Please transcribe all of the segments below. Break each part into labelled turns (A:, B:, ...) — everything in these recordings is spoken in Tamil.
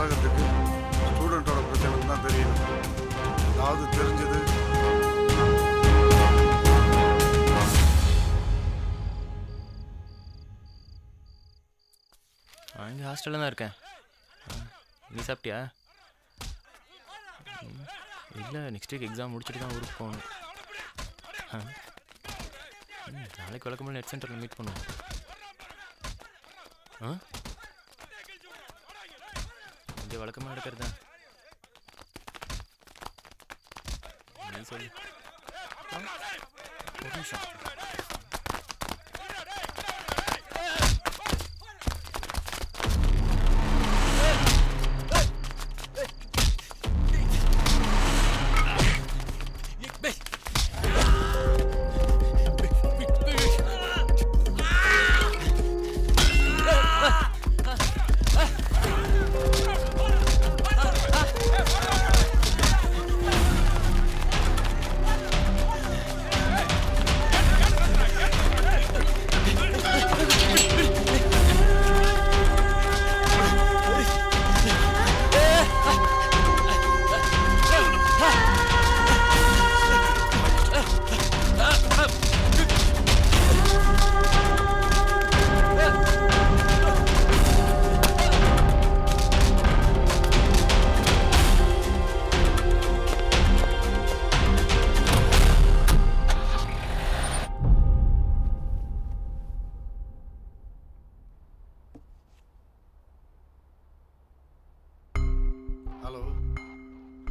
A: கழகத்துக்கு ஸ்டூடெண்ட்டோட பிரச்சனை தான் தெரியணும். அதாவது தெரிஞ்சது
B: இங்கே ஹாஸ்டலில் தான் இருக்கேன். நீ சாப்பிட்டியா? இல்லை, நெக்ஸ்ட் வீக் எக்ஸாம் முடிச்சுட்டு தான் ஊருக்கு போகணும். நாளைக்கு வழக்கமாக நெட் சென்டரில் மீட் பண்ணுவோம். இங்கே வழக்கமாக நடக்கிறதா? நீ சொல்லு. ஒரு நிமிஷம்.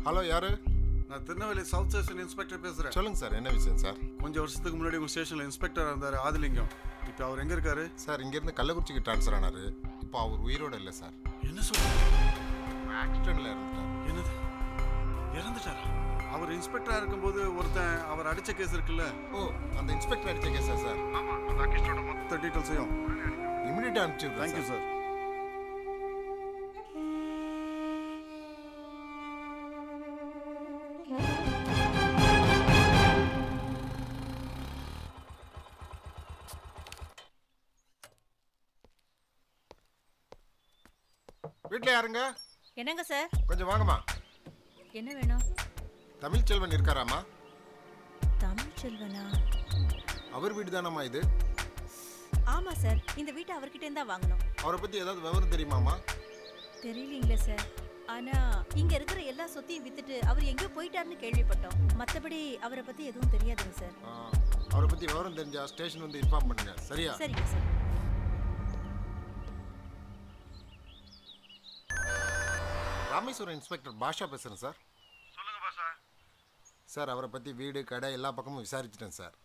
A: ஹலோ, யாரு? நான் திருநெல்வேலி சவுத் ஸ்டேஷன் இன்ஸ்பெக்டர் பேசுகிறேன்.
C: சொல்லுங்கள் சார், என்ன விஷயம் சார்?
A: கொஞ்சம் வருஷத்துக்கு முன்னாடி உங்கள் ஸ்டேஷனில் இன்ஸ்பெக்டராக இருந்தார் ஆதிலிங்கம். இப்போ அவர் எங்கே இருக்காரு?
C: சார், இங்கேருந்து கள்ளக்குறிச்சிக்கு ட்ரான்ஸ்ஃபர் ஆனார். இப்போ அவர் உயிரோடு இல்லை சார்.
A: என்ன சொல்லுங்க?
C: ஆக்சிடென்ட்டில் இறந்துட்டார்.
A: என்னது, இறந்துட்டாரா? அவர் இன்ஸ்பெக்டராக இருக்கும்போது ஒருத்தன் அவர் அடித்த கேஸ் இருக்குல்ல?
C: ஓ, அந்த இன்ஸ்பெக்டர் அடித்த கேஸா சார்?
A: ஆமாம், அந்த அக்கிஸ்டோட மொத்த டீட்டெயில்ஸையும்
C: இமீடியட்டாக அனுப்பிச்சு.
A: Thank you sir.
C: வீட்டில் யாருங்க?
D: என்னங்க சார்?
C: கொஞ்சம் வாங்கம்மா.
D: என்ன வேணும்?
C: தமிழ்ச்செல்வன் இருக்காராம்மா?
D: தமிழ்ச்செல்வனா?
C: அவர் வீடு தானம்மா இது?
D: ஆமாம் சார், இந்த வீட்டை அவர்கிட்ட இருந்தா வாங்கணும்.
C: அவரை பற்றி ஏதாவது விவரம் தெரியுமாம்மா?
D: தெரியலீங்களே சார். ஆனால் இங்கே இருக்கிற எல்லா சொத்தையும் வித்துட்டு அவர் எங்கேயோ போயிட்டாருன்னு கேள்விப்பட்டோம். மற்றபடி அவரை பற்றி எதுவும் தெரியாதுங்க சார்.
C: அவரை பற்றி விவரம் தெரிஞ்சா ஸ்டேஷன் வந்து இன்ஃபார்ம் பண்ணுங்க. சரியா?
D: சரிங்க சார்.
C: ராமேஸ்வரம் இன்ஸ்பெக்டர் பாஷா பேசுகிறேன் சார்.
A: சொல்லுங்க பாஷா.
C: சார், அவரை பற்றி வீடு கடை எல்லா பக்கமும் விசாரிச்சிட்டேன் சார்.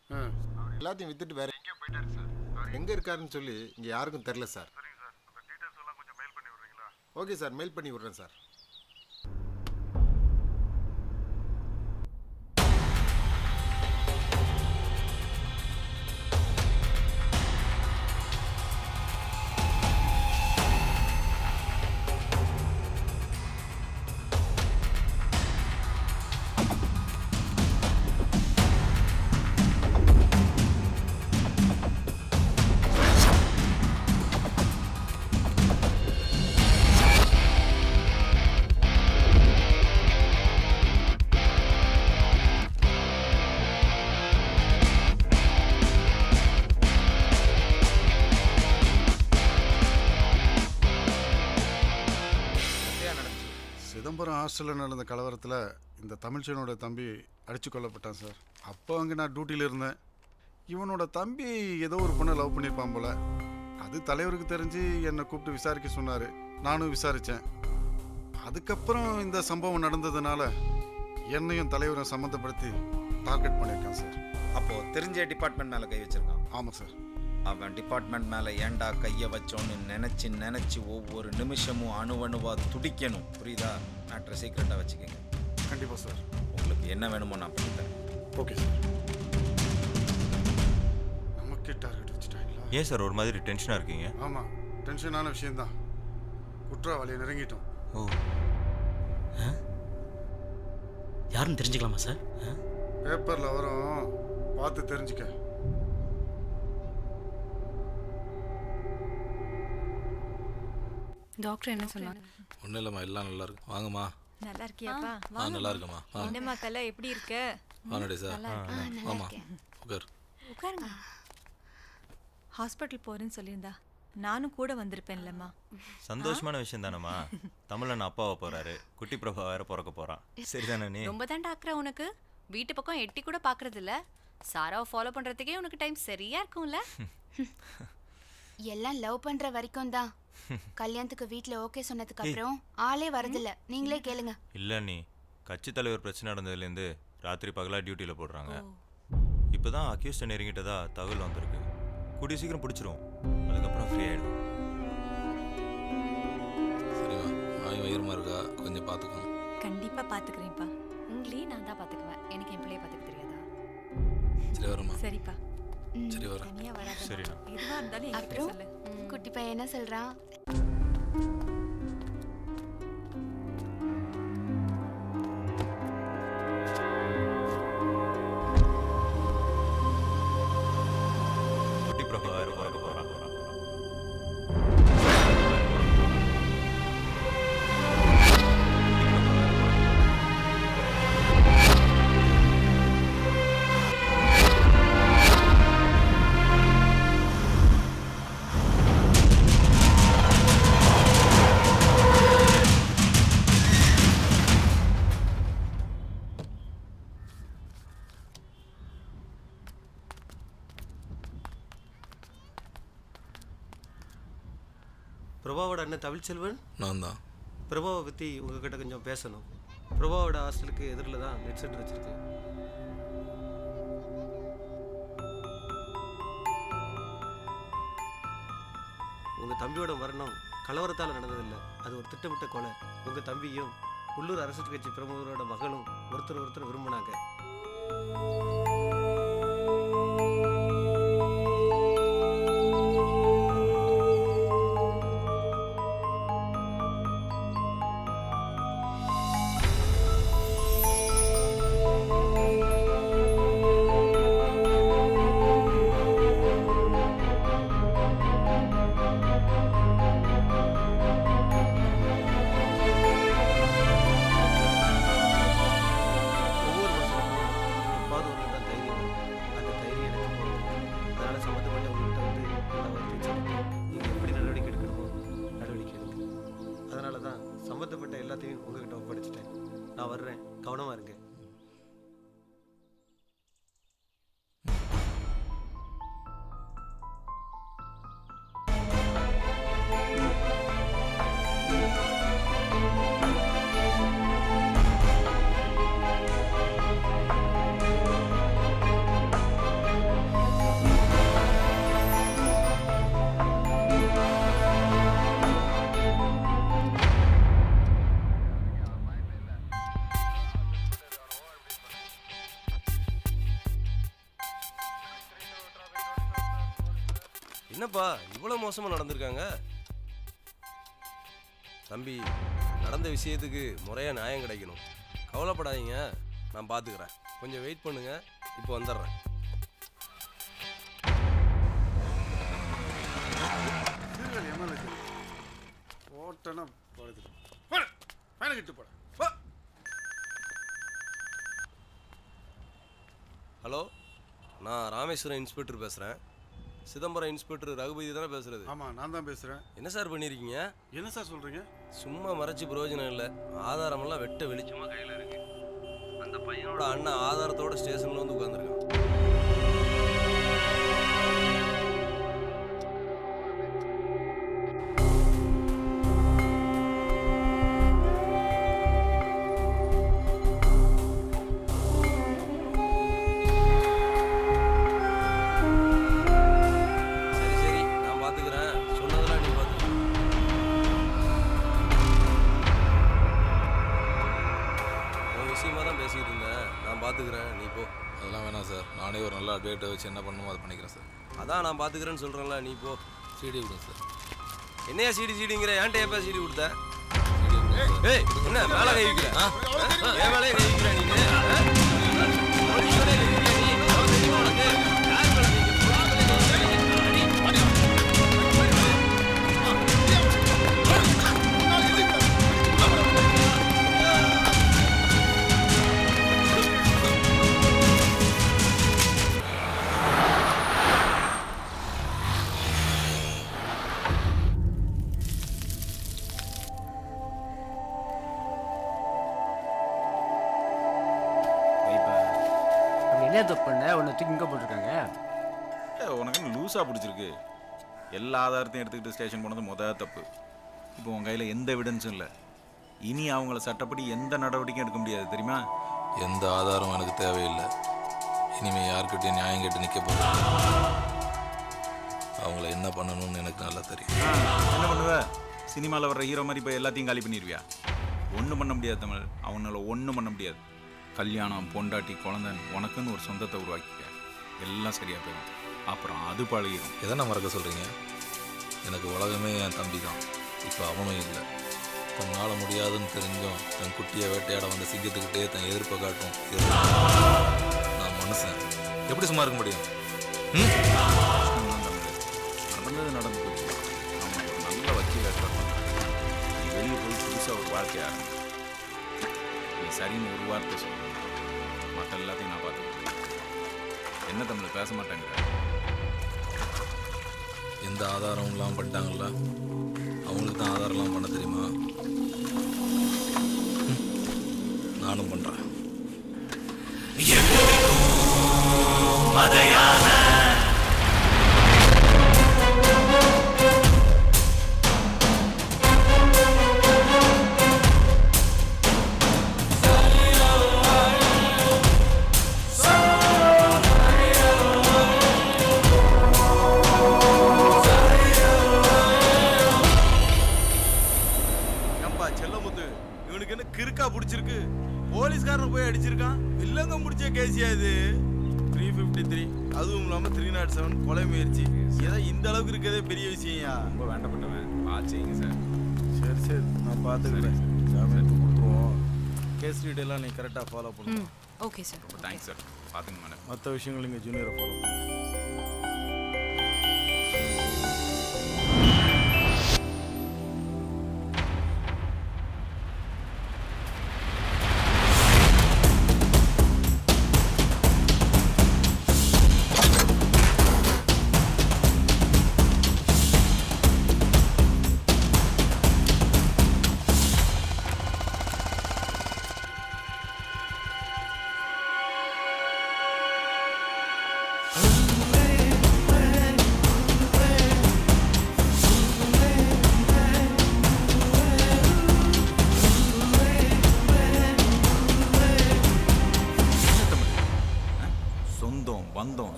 C: எல்லாத்தையும் வித்துட்டு வேற எங்கேயோ போயிட்டாரு சார். எங்கே இருக்காருன்னு சொல்லி இங்கே யாருக்கும் தெரில சார்.
A: சரிங்க சார், அந்த டீட்டெயில்ஸ் எல்லாம் கொஞ்சம் மெயில் பண்ணி விடுறீங்களா?
C: ஓகே சார், மெயில் பண்ணி விடுறேன் சார்.
A: சிதம்பரம் ஹாஸ்டலில் நடந்த கலவரத்தில் இந்த தமிழ்ச்சனோட தம்பி அடித்து கொல்லப்பட்டான் சார். அப்போ அங்கே நான் டியூட்டியில் இருந்தேன். இவனோட தம்பி ஏதோ ஒரு பொண்ணை லவ் பண்ணியிருப்பான் போல். அது தலைவருக்கு தெரிஞ்சு என்னை கூப்பிட்டு விசாரிக்க சொன்னார். நானும் விசாரித்தேன். அதுக்கப்புறம் இந்த சம்பவம் நடந்ததுனால என்னையும் தலைவரும் சம்மந்தப்படுத்தி டார்கெட் பண்ணியிருக்கான் சார்.
E: அப்போது தெரிஞ்ச டிபார்ட்மெண்ட் மேலே கை வச்சிருக்கான்.
A: ஆமாம் சார்.
E: அவன் டிபார்ட்மெண்ட் மேலே ஏண்டா கையை வச்சோன்னு நினச்சி ஒவ்வொரு நிமிஷமும் அணுவணுவாக துடிக்கணும். புரியுதா? மேட்ரை சீக்கிரட்டாக வச்சுக்கோங்க.
A: கண்டிப்பாக சார்.
E: உங்களுக்கு என்ன வேணுமோ நான் பண்ணித்தரேன்.
A: Okay sir. நமக்கே டார்கெட் வச்சுட்டாங்களா?
F: ஏன் சார் ஒரு மாதிரி டென்ஷனாக இருக்கீங்க?
A: ஆமாம், டென்ஷனான விஷயந்தான். குற்றவாளியை நெருங்கிட்டோம்.
G: ஓ, யாருன்னு தெரிஞ்சுக்கலாமா சார்?
A: பேப்பரில் வரும், பார்த்து தெரிஞ்சுக்க.
H: டாக்டர் என்ன சொன்னாங்க?
I: ஒன்றும் இல்லைம்மா, எல்லாம் நல்லா இருக்கு. வாங்கம்மா.
D: நல்லா இருக்கியாப்பா?
I: நல்லா இருக்கம்மா.
D: என்னம்மா கலை, எப்படி இருக்க?
I: வாங்கடி சார். ஆமா, உட்கார்.
D: உட்காருங்க. ஹாஸ்பிட்டல் போறேன்னு சொல்லியிருந்தா நானும் கூட வந்திருப்பேன்லம்மா.
F: சந்தோஷமான விஷயம் தானம்மா. தமிழன் அப்பாவை போறாரு, குட்டி பிரபா வேற பிறக்க போறான். சரிதானே? நீ
H: ரொம்ப தான் டாக்டரா உனக்கு? வீட்டு பக்கம் எட்டி கூட பாக்குறது இல்ல. சாராவை ஃபாலோ பண்றதுக்கே உனக்கு டைம் சரியா இருக்கும்ல?
J: எல்லாம் லவ் பண்ற வரைக்கும் தான். கல்யாணத்துக்கு வீட்ல ஓகே சொன்னதுக்கு அப்புறம் ஆளே வரதில்ல. நீங்களே கேளுங்க.
F: இல்ல, நீ கட்சி தலைவர் பிரச்சனை நடந்ததுலேருந்து ராத்திரி பகலா டியூட்டியில போடுறாங்க. இப்போதான் அக்யூஸ்ட் நெருங்கிட்டதா தகவல் வந்திருக்கு. கூடிய சீக்கிரம் பிடிச்சிரும், அதுக்கப்புறம் ஃப்ரீ ஆயிடும்.
I: சரிம்மா, வாய் வயிறுமா இருக்கா, கொஞ்சம் பார்த்துக்கணும்.
D: கண்டிப்பா பாத்துக்கிறேன்ப்பா.
H: உங்களையும் நான் தான் பாத்துக்குவேன், எனக்கு என் பிள்ளைய பாத்துக்க தெரியாதா?
I: சரி வரமா.
D: சரிப்பா.
I: சரி வர.
D: தனியா வராத.
F: சரிண்ணா.
D: எதுவா இருந்தாலும் என்கிட்ட
J: அப்புறம்
D: சொல்லு.
J: குட்டி பையன் என்ன சொல்றான்?
F: குட்டி பிரபா வேற பிறக்க போறான்.
K: பிரபாவோட அண்ணன் தமிழ்ச்செல்வன்
I: நான் தான்.
K: பிரபாவை பற்றி உங்ககிட்ட கொஞ்சம் பேசணும். பிரபாவோட ஹாஸ்டலுக்கு எதிரில் தான் நெட் சென்டர் வச்சுருக்கு. உங்கள் தம்பியோட மரணம் கலவரத்தால் நடந்ததில்லை, அது ஒரு திட்டமிட்ட கொலை. உங்கள் தம்பியும் உள்ளூர் அரசியல் கட்சி பிரமுகரோட மகளும் ஒருத்தர் விரும்பினாங்க. சம்பந்தப்பட்ட எல்லாத்தையும் உங்ககிட்ட ஒப்படைச்சிட்டேன். நான் வர்றேன், கவனமா இருங்க.
L: என்னப்பா இவ்வளோ மோசமாக நடந்திருக்காங்க? தம்பி, நடந்த விஷயத்துக்கு முறையாக நியாயம் கிடைக்கணும். கவலைப்படாதீங்க, நான் பார்த்துக்கிறேன். கொஞ்சம் வெயிட் பண்ணுங்க, இப்போ வந்துடுறேன். ஹலோ, நான் ராமேஸ்வரம் இன்ஸ்பெக்டர் பேசுகிறேன். சிதம்பரம் இன்ஸ்பெக்டர் ரகுபதி தானே பேசுறது?
A: ஆமாம், நான் தான் பேசுகிறேன்.
L: என்ன சார் பண்ணியிருக்கீங்க?
A: என்ன சார் சொல்கிறீங்க?
L: சும்மா மறைச்சு பிரயோஜனம் இல்லை, ஆதாரமெல்லாம் வெட்ட வெளிச்சமாக கையில் இருக்கு. அந்த பையனோட அண்ணன் ஆதாரத்தோட ஸ்டேஷனில் வந்து உட்காந்துருக்கான்.
I: அட்வைட்டை வச்சு என்ன பண்ணுமோ அதை பண்ணிக்கிறேன் சார்.
L: அதான் நான் பார்த்துக்கிறேன்னு சொல்கிறேன்ல, நீ போ.
I: சிடி கொடுங்க சார்.
L: என்னையா சிடிங்கிற? ஏன்ட்ட எப்போ சிடி கொடுத்த? ஏய், என்ன மேலே கை வைக்கிற? என் மேலே கை வைக்கிற நீ? உனக்கு
M: என்ன தப்பு பண்ண உன்னை தூக்கி இங்கே போட்டிருக்காங்க?
E: உனக்கு லூஸாக பிடிச்சிருக்கு. எல்லா ஆதாரத்தையும் எடுத்துக்கிட்டு ஸ்டேஷன் போனது முதல் தப்பு. இப்போ உன் கையில் எந்த எவிடன்ஸும் இல்லை. இனி அவங்கள சட்டப்படி எந்த நடவடிக்கையும் எடுக்க முடியாது, தெரியுமா?
I: எந்த ஆதாரம் எனக்கு தேவையில்லை. இனிமேல் யார்கிட்டையும் நியாயம் கேட்டு நிற்க போகிறேன். அவங்கள என்ன பண்ணணும்னு எனக்கு நல்லா தெரியும்.
E: என்ன பண்ணுவ? சினிமாவில் வர்ற ஹீரோ மாதிரி இப்போ எல்லாத்தையும் காலி பண்ணிடுவியா? ஒன்றும் பண்ண முடியாது தமிழ். அவனால ஒன்றும் பண்ண முடியாது. கல்யாணம், பொண்டாட்டி, குழந்தைன்னு உனக்குன்னு ஒரு சொந்தத்தை உருவாக்கிக்க. எல்லாம் சரியாக போயிடும். அப்புறம் அது பழகிடும்.
I: எதனா மறக்க சொல்கிறீங்க? எனக்கு உலகமே என் தம்பி தான். இப்போ அவனும் இல்லை. தன்னால் முடியாதுன்னு தெரிஞ்சும் தன் குட்டியை வேட்டையாட வந்த சிங்கத்துக்கிட்டே தன் எதிர்ப்பை காட்டும். நான் மனுஷன், எப்படி சும்மா இருக்க முடியும்?
E: நடந்தது நடந்து போச்சு. அவனுக்கு ஒரு நல்ல வக்கீல் இருக்கான். நீ வெளியே போய் புதுசாக ஒரு வாழ்க்கையை ஆரம்பி. நீ சரின்னு ஒரு வார்த்தை சொல்லு, மற்ற எல்லாத்தையும் நான் பார்த்துக்கிறேன். என்ன தமிழ் பேச மாட்டேங்கிற?
I: எந்த ஆதாரம்லாம் பண்ணிட்டாங்கல்ல, அவங்களுக்கு தான் ஆதாரம்லாம் பண்ண தெரியுமா? நானும் பண்ணுறேன்.
E: செல்லமுத்து, இவனுக்கு என்ன கிறுக்கா பிடிச்சிருக்கு? போலீஸ்காரன் போய் அடிச்சிருக்கான். வில்லங்க முடிச்ச கேசியா இது? 353, அதுவும் இல்லாமல் 307 கொலை முயற்சி. ஏதோ இந்த அளவுக்கு இருக்கிறதே பெரிய விஷயம்யா. ரொம்ப வேண்டப்பட்டவன். ஆச்சுங்க சார். சரி சரி, நான் பார்த்துக்கிறேன். ஜாமீன் கொடுத்துருவோம். கேஸ் டீட்டெயிலாம் நீ கரெக்டாக ஃபாலோ பண்ணுவோம்.
H: Okay sir.
E: ரொம்ப தேங்க்ஸ் சார். பார்த்துங்க மேடம்.
A: மற்ற விஷயங்கள் இங்கே ஜூனியரை ஃபாலோ பண்ணுவோம்.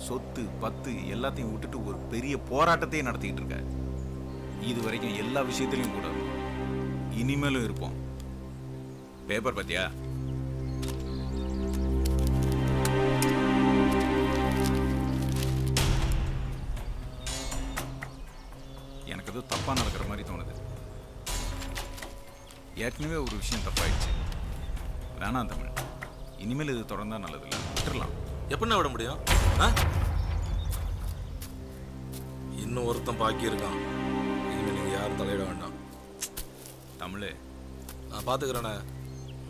E: சொத்து பத்து எல்லாத்தையும் விட்டுட்டு ஒரு பெரிய போராட்டத்தையே நடத்திக்கிட்டு இருக்க. இது வரைக்கும் எல்லா விஷயத்திலையும் கூட இனிமேலும் இருப்போம். பேப்பர் பத்தியா? எனக்கு ஏதோ தப்பா நடக்கிற மாதிரி தோணுது. ஏற்கனவே ஒரு விஷயம் தப்பாயிடுச்சு. வேணாம் தமிழ், இனிமேல் இது தொடர்ந்தா நல்லதில்லை. விட்டுறலாம்.
I: எப்படின்னா விட முடியும்? இன்னும் ஒருத்தன் பாக்கி இருக்கான். இனிமேல் நீங்கள் யாரும் தலையிட வேண்டாம்.
E: தமிழ்,
I: நான் பார்த்துக்கிறேண்ணே.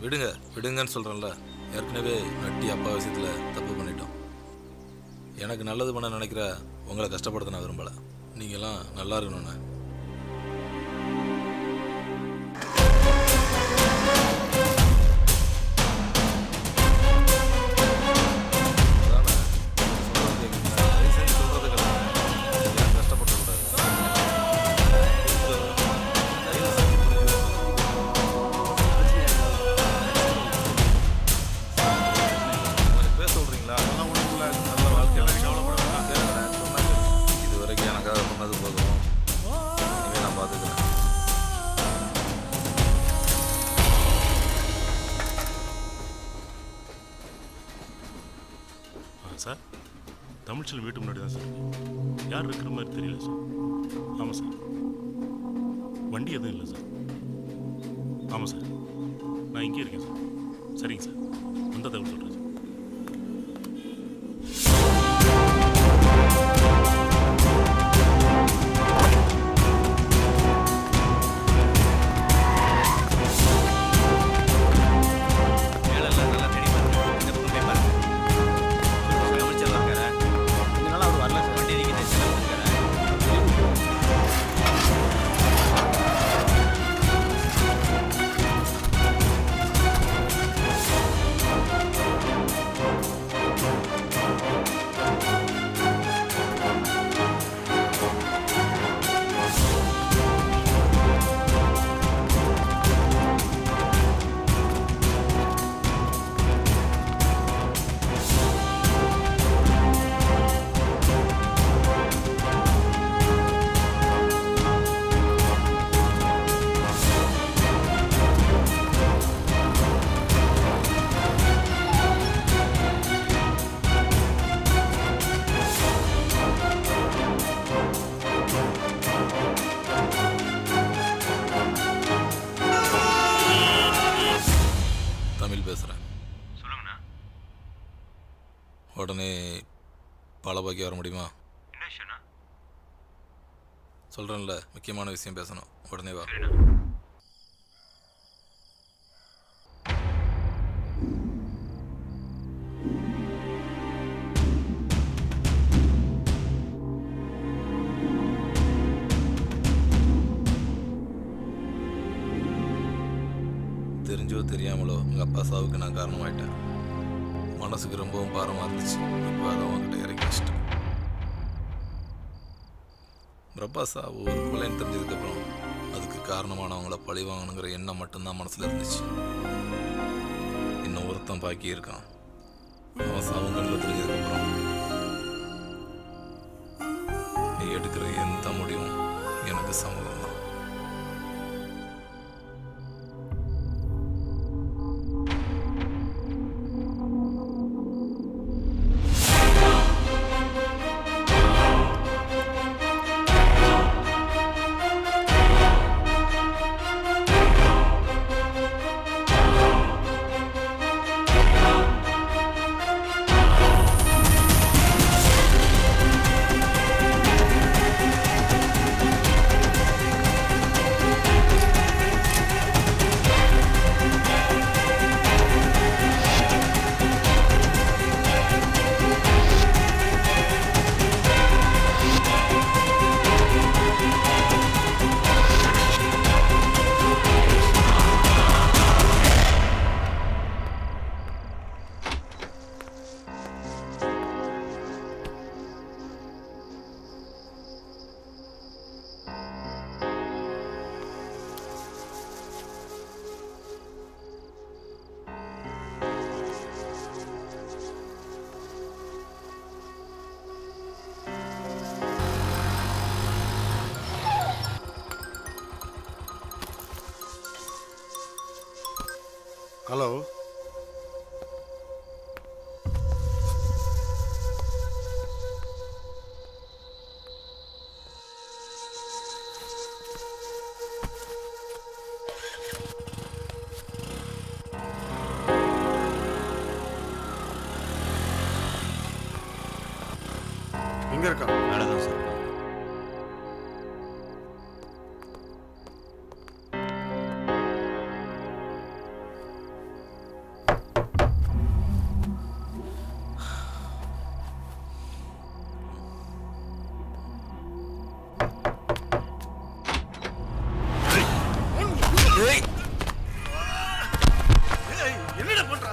I: விடுங்க விடுங்கன்னு சொல்கிறேன்ல. ஏற்கனவே நட்டி அப்பா விஷயத்தில் தப்பு பண்ணிட்டோம். எனக்கு நல்லது பண்ண நினைக்கிற உங்களை கஷ்டப்படுத்த நான் விரும்பலை. நீங்கள்லாம் நல்லா இருக்கணுண்ணே.
N: சார், தமிழ்ச்செல்வன் வீட்டு முன்னாடி தான் சார். யார் இருக்கிற மாதிரி தெரியல சார். ஆமாம் சார். வண்டி எதுவும் இல்லை சார். ஆமாம் சார், நான் இங்கே இருக்கேன் சார். சரிங்க சார், வந்த தகவல் சொல்கிறேன் சார்.
I: உடனே பாலபாக்கி வர முடியுமா? சொல்கிறேன்ல, முக்கியமான விஷயம் பேசணும். உடனே வா. தெரிஞ்சோ தெரியாமலோ உங்கள் அப்பா சாவுக்கு நான் காரணமாயிட்டேன். மனசுக்கு ரொம்பவும் பாரமாக இருந்துச்சு. இப்போ அதை அவங்ககிட்ட இறக்கி வச்சிட்டேன். பிரபா சாவு ஒரு கொலைன்னு தெரிஞ்சதுக்கப்புறம் அதுக்கு காரணமானவங்கள பழி வாங்கணுங்கிற எண்ணம் மட்டும்தான் மனசில் இருந்துச்சு. இன்னும் ஒருத்தன் பாக்கி இருக்கான். அவன் சாவும் கண்ணில் தெரிஞ்சதுக்கப்புறம் நீ எடுக்கிற எந்த முடிவும் எனக்கு சம்மதம் தான்.
A: ஹலோ, எங்க இருக்கா?
F: மேலதான் சார்.
E: என்னடா பண்ற?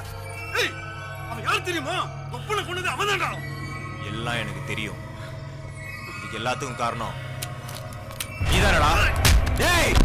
E: அவன் யார் தெரியுமா? ஒப்பனை கொண்டது அவன்தான்டா.
F: எல்லாம் எனக்கு தெரியும். இதுக்கு எல்லாத்துக்கும் காரணம் நீதானடா? டேய்,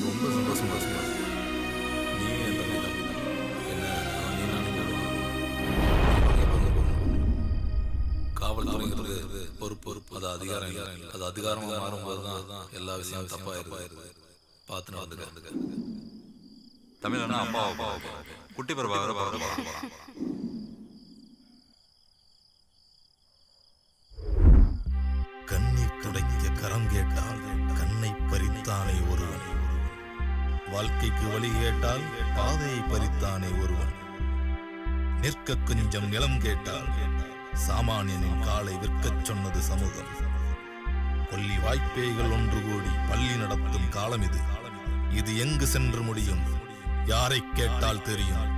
I: ரொம்ப சந்தோஷமா இருக்கு. நீ என் தம்பி தான். என்ன நீ நானே காவல்துறைங்கிறது பொறுப்பு. அது அதிகாரம் இல்லை. அது அதிகாரமாக மாறும்போது தான் எல்லா விஷயமும் தப்பாயிருது. பார்த்து நடந்துக்க.
F: தமிழ் அப்பா குட்டி பிரபாகர பார்க்க போகிறான்.
O: கண்ணீர் துடைக்க கரம் கேட்டால் கண்ணை பறித்தானே ஒருவன். வாழ்க்கைக்கு வழி கேட்டால் பாதையை பறித்தானே ஒருவன். நிற்க கொஞ்சம் நிலம் கேட்டால் சாமானியனின் காலை விற்கச் சொன்னது சமூகம். கொல்லி வாய்ப்பேய்கள் ஒன்று கூடி பள்ளி நடத்தும் காலம் இது. இது எங்கு சென்று முடியும்? யாரை கேட்டால் தெரியும்?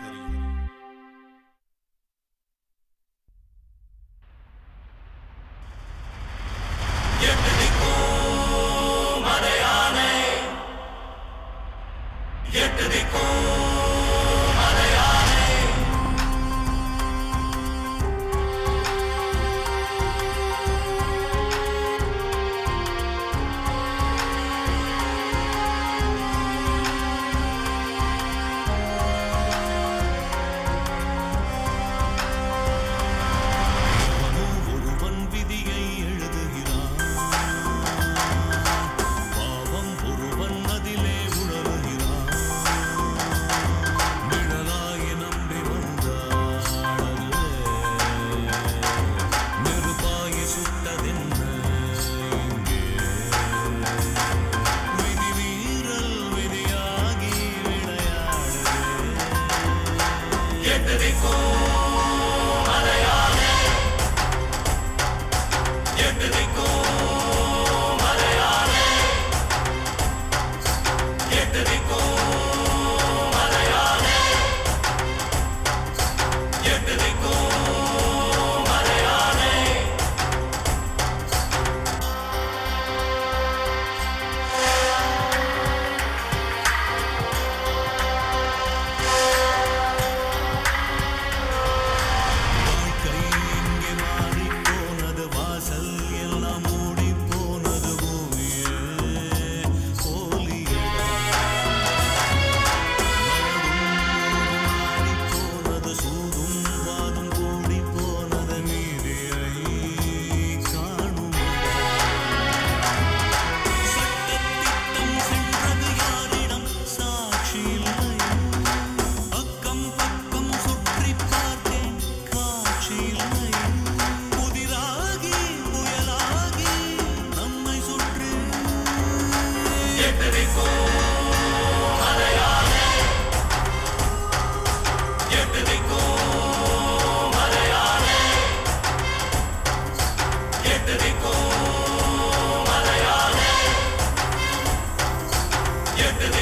P: எட்டு